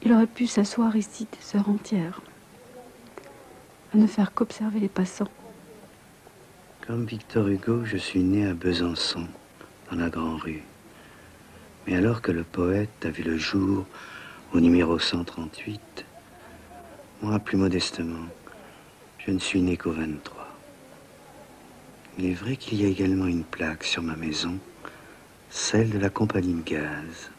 Il aurait pu s'asseoir ici des heures entières, à ne faire qu'observer les passants. Comme Victor Hugo, je suis né à Besançon, dans la Grande Rue. Mais alors que le poète a vu le jour au numéro 138, moi, plus modestement, je ne suis né qu'au 23. Il est vrai qu'il y a également une plaque sur ma maison, celle de la compagnie de gaz.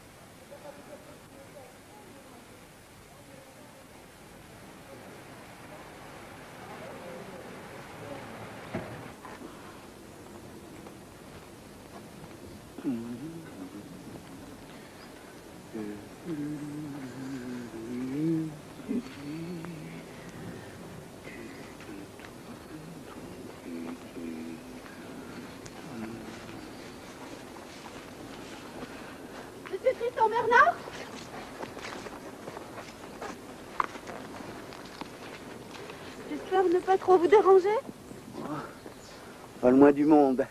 Monsieur Tristan Bernard? J'espère ne pas trop vous déranger. Pas le moins du monde.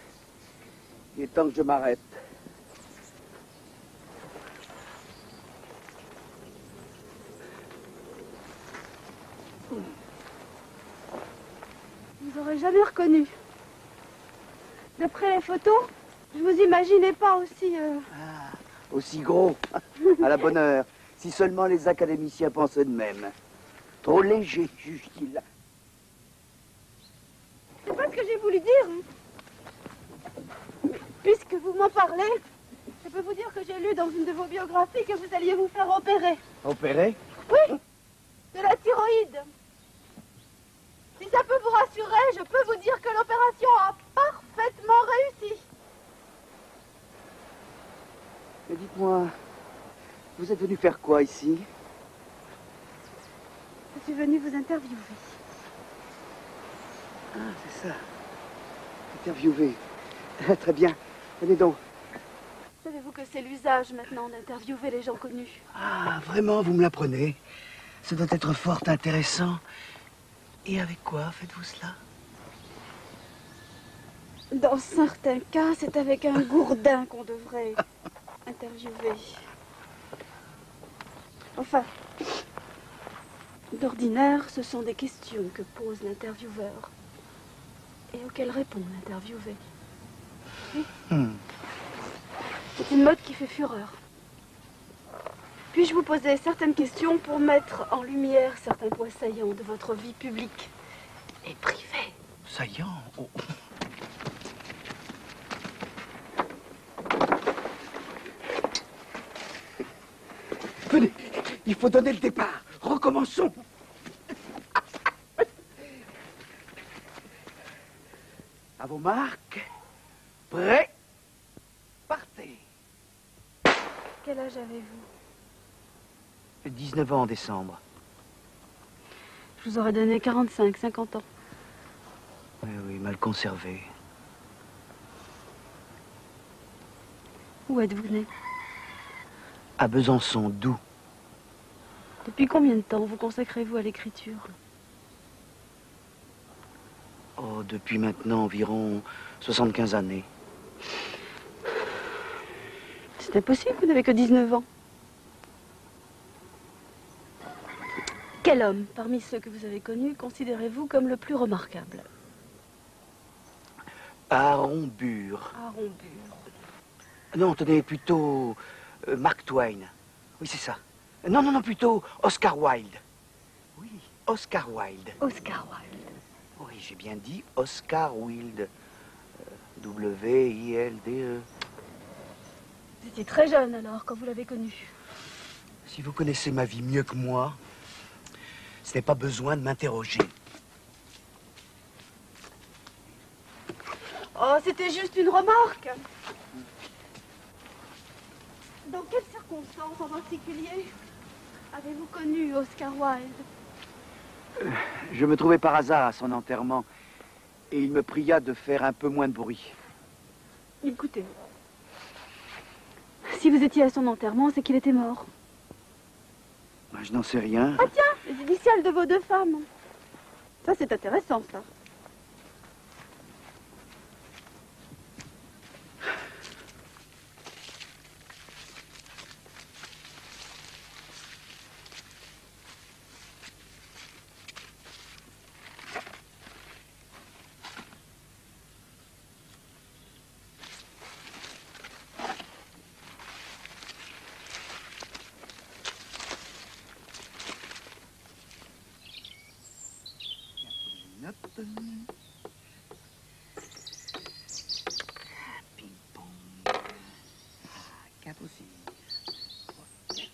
Il est temps que je m'arrête. Vous n'aurez jamais reconnu. D'après les photos, je vous imaginais pas aussi... Aussi gros, à la bonne heure. Si seulement les académiciens pensaient de même. Trop léger, juge-t-il. C'est pas ce que j'ai voulu dire. Mais puisque vous m'en parlez, je peux vous dire que j'ai lu dans une de vos biographies que vous alliez vous faire opérer. Opéré? Oui, de la thyroïde. Si ça peut vous rassurer, je peux vous dire que l'opération a parfaitement réussi. Mais dites-moi, vous êtes venu faire quoi ici? Je suis venue vous interviewer. Ah, c'est ça. Interviewer. Très bien. Venez donc. Savez-vous que c'est l'usage maintenant d'interviewer les gens connus? Ah, vraiment, vous me l'apprenez. Ça doit être fort intéressant. Et avec quoi faites-vous cela? Dans certains cas, c'est avec un gourdin qu'on devrait interviewer. Enfin, d'ordinaire, ce sont des questions que pose l'intervieweur et auxquelles répond l'interviewé. Oui. C'est une mode qui fait fureur. Puis-je vous poser certaines questions pour mettre en lumière certains points saillants de votre vie publique et privée? Saillant? Oh. Venez, il faut donner le départ. Recommençons. À vos marques. Prêts. Partez. Quel âge avez-vous? 19 ans en décembre. Je vous aurais donné 45, 50 ans. Oui, oui, mal conservé. Où êtes-vous né? À Besançon, d'où? Depuis combien de temps vous consacrez-vous à l'écriture? Oh, depuis maintenant environ 75 années. C'est impossible, vous n'avez que 19 ans. Quel homme, parmi ceux que vous avez connus, considérez-vous comme le plus remarquable? Aaron Burr. Aaron Burr. Non, tenez, plutôt Mark Twain. Oui, c'est ça. Non, non, non, plutôt Oscar Wilde. Oui, Oscar Wilde. Oscar Wilde. Oui, j'ai bien dit Oscar Wilde. W-I-L-D-E. Vous étiez très jeune alors, quand vous l'avez connu. Si vous connaissez ma vie mieux que moi, ce n'est pas besoin de m'interroger. Oh, c'était juste une remarque. Dans quelles circonstances en particulier avez-vous connu Oscar Wilde? Je me trouvais par hasard à son enterrement et il me pria de faire un peu moins de bruit. Écoutez, si vous étiez à son enterrement, c'est qu'il était mort. Je n'en sais rien. Ah tiens, les initiales de vos deux femmes. Ça, c'est intéressant, ça. Hop. Ping-pong. 4 aussi. 3, 4.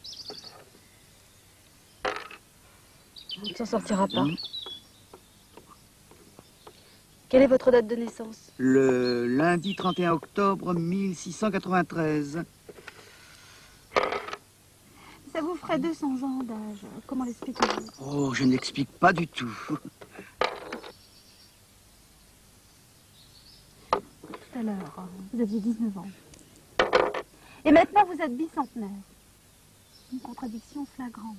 On ne s'en sortira pas. Quelle est votre date de naissance? Le lundi 31 octobre 1693. Ça vous ferait 200 ans d'âge. Comment l'expliquez-vous? Oh, je ne l'explique pas du tout. Tout à l'heure, vous aviez 19 ans. Et maintenant, vous êtes bicentenaire. Une contradiction flagrante.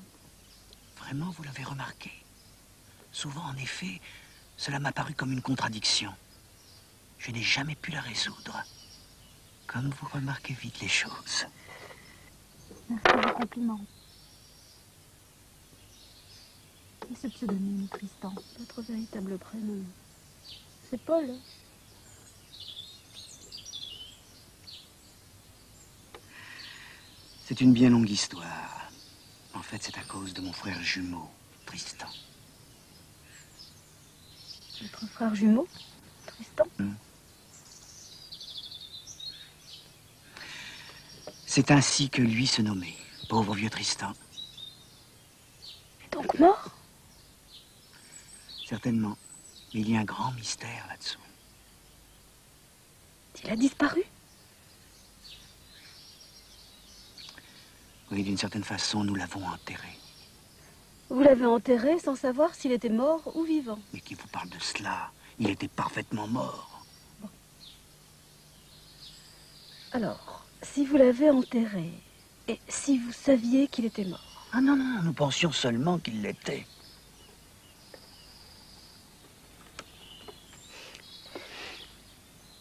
Vraiment, vous l'avez remarqué. Souvent, en effet, cela m'a paru comme une contradiction. Je n'ai jamais pu la résoudre. Comme vous remarquez vite les choses. Merci de vos compliments. Et ce pseudonyme, Tristan? Votre véritable prénom, c'est Paul. C'est une bien longue histoire. En fait, c'est à cause de mon frère jumeau, Tristan. Votre frère jumeau, Tristan? C'est ainsi que lui se nommait, pauvre vieux Tristan. Est donc mort? Certainement. Mais il y a un grand mystère là-dessous. Il a disparu? Oui, d'une certaine façon, nous l'avons enterré. Vous l'avez enterré sans savoir s'il était mort ou vivant. Mais qui vous parle de cela? Il était parfaitement mort. Bon. Alors, si vous l'avez enterré, et si vous saviez qu'il était mort? Ah non, non, nous pensions seulement qu'il l'était.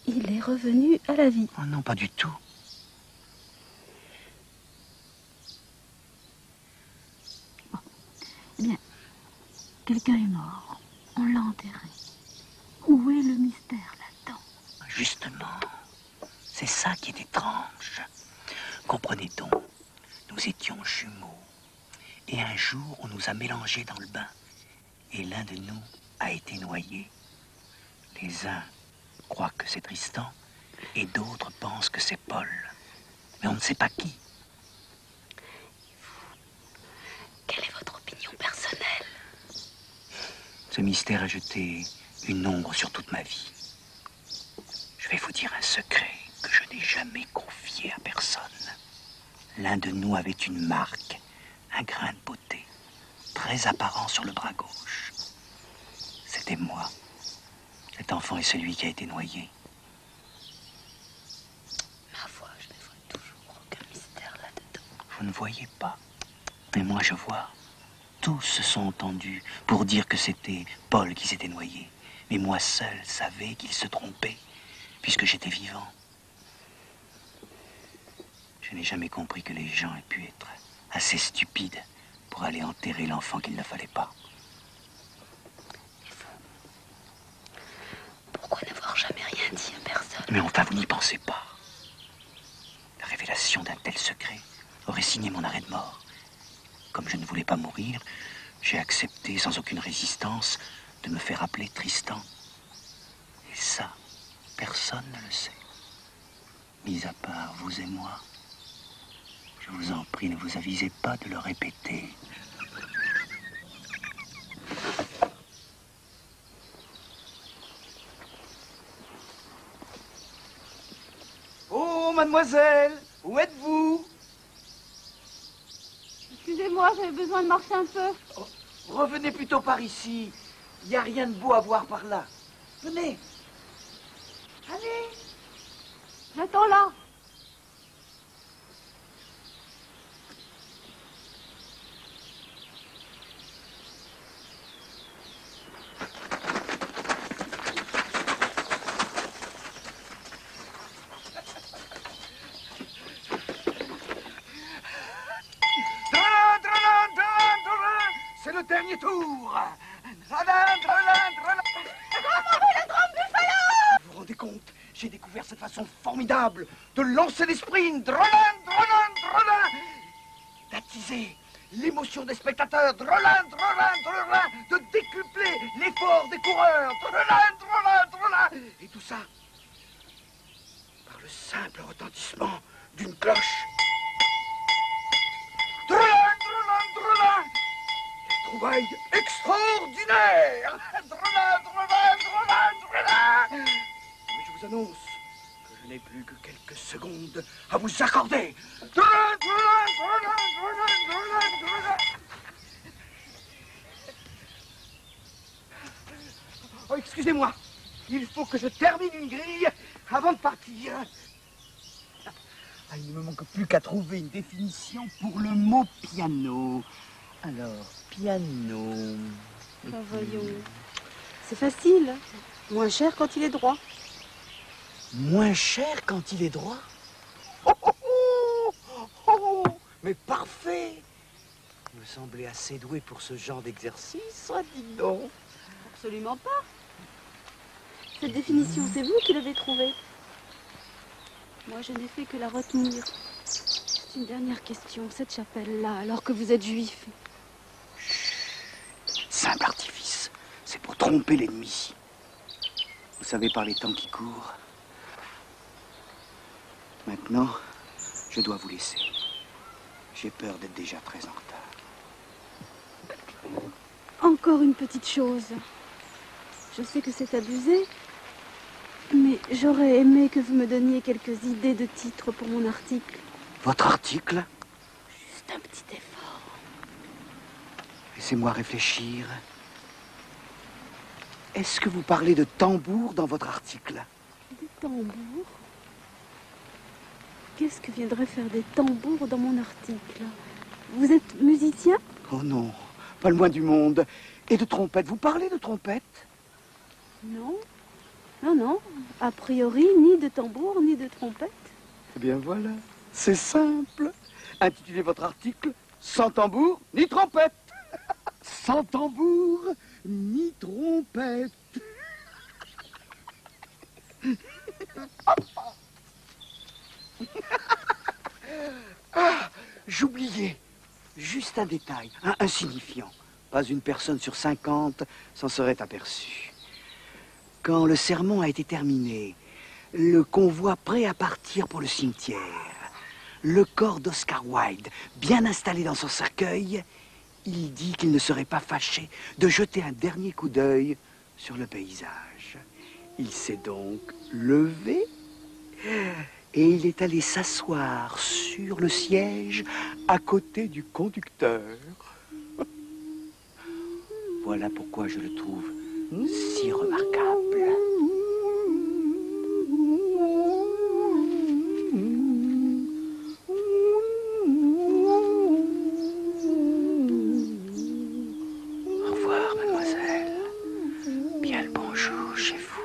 Il est revenu à la vie. Oh non, pas du tout. Eh bien, quelqu'un est mort. On l'a enterré. Où est le mystère là-dedans? Justement, c'est ça qui est étrange. Comprenez donc, nous étions jumeaux. Et un jour, on nous a mélangés dans le bain. Et l'un de nous a été noyé. Les uns croient que c'est Tristan, et d'autres pensent que c'est Paul. Mais on ne sait pas qui. Quelle est votre opinion personnelle? Ce mystère a jeté une ombre sur toute ma vie. Je vais vous dire un secret que je n'ai jamais confié à personne. L'un de nous avait une marque, un grain de beauté, très apparent sur le bras gauche. C'était moi. Cet enfant est celui qui a été noyé. Ma foi, je ne vois toujours aucun mystère là-dedans. Vous ne voyez pas. Mais moi, je vois. Tous se sont entendus pour dire que c'était Paul qui s'était noyé. Mais moi seul savais qu'il se trompait, puisque j'étais vivant. Je n'ai jamais compris que les gens aient pu être assez stupides pour aller enterrer l'enfant qu'il ne fallait pas. Et vous? Pourquoi n'avoir jamais rien dit à personne? Mais enfin, vous n'y pensez pas. La révélation d'un tel secret aurait signé mon arrêt de mort. Comme je ne voulais pas mourir, j'ai accepté sans aucune résistance de me faire appeler Tristan. Et ça, personne ne le sait. Mis à part vous et moi. Je vous en prie, ne vous avisez pas de le répéter. Oh, mademoiselle, où êtes-vous? Excusez-moi, j'avais besoin de marcher un peu. Oh, revenez plutôt par ici. Il n'y a rien de beau à voir par là. Venez. Allez. J'attends là. C'est le dernier tour. Drolin, drolin, drolin. Vous vous rendez compte? J'ai découvert cette façon formidable de lancer les sprints. Drolin, drolin, drolin. Baptisé, l'émotion des spectateurs, drolin, drolin, drolin, de décupler l'effort des coureurs, drolin, drolin, drolin, et tout ça par le simple retentissement d'une cloche. Drolin, drolin, drolin, des trouvailles extraordinaires, drolin, drolin, drolin, drolin. Mais je vous annonce que je n'ai plus que quelques secondes à vous accorder. Drolin, drolin, drolin, drolin, drolin, drolin. Oh, excusez-moi, il faut que je termine une grille avant de partir. Ah, il ne me manque plus qu'à trouver une définition pour le mot piano. Alors, piano... Ah, voyons. C'est facile. Moins cher quand il est droit. Moins cher quand il est droit? Oh, oh, oh, oh, oh, mais parfait! Vous me semblez assez doué pour ce genre d'exercice, dis donc. Absolument pas. Cette définition, c'est vous qui l'avez trouvée. Moi, je n'ai fait que la retenir. C'est une dernière question. Cette chapelle-là, alors que vous êtes juif. Chut. Simple artifice. C'est pour tromper l'ennemi. Vous savez, par les temps qui courent. Maintenant, je dois vous laisser. J'ai peur d'être déjà très en retard. Encore une petite chose. Je sais que c'est abusé, mais j'aurais aimé que vous me donniez quelques idées de titres pour mon article. Votre article? Juste un petit effort. Laissez-moi réfléchir. Est-ce que vous parlez de tambour dans votre article? Des tambours? Qu'est-ce que viendraient faire des tambours dans mon article? Vous êtes musicien? Oh non, pas le moins du monde. Et de trompette, vous parlez de trompette? Non. Non, non. A priori, ni de tambour, ni de trompette. Eh bien voilà, c'est simple. Intitulez votre article « Sans tambour ni trompette ». Sans tambour ni trompette. Ah, j'oubliais. Juste un détail, insignifiant. Pas une personne sur 50 s'en serait aperçue. Quand le sermon a été terminé, le convoi prêt à partir pour le cimetière, le corps d'Oscar Wilde, bien installé dans son cercueil, il dit qu'il ne serait pas fâché de jeter un dernier coup d'œil sur le paysage. Il s'est donc levé et il est allé s'asseoir sur le siège à côté du conducteur. Voilà pourquoi je le trouve si remarquable. Au revoir, mademoiselle. Bien le bonjour chez vous.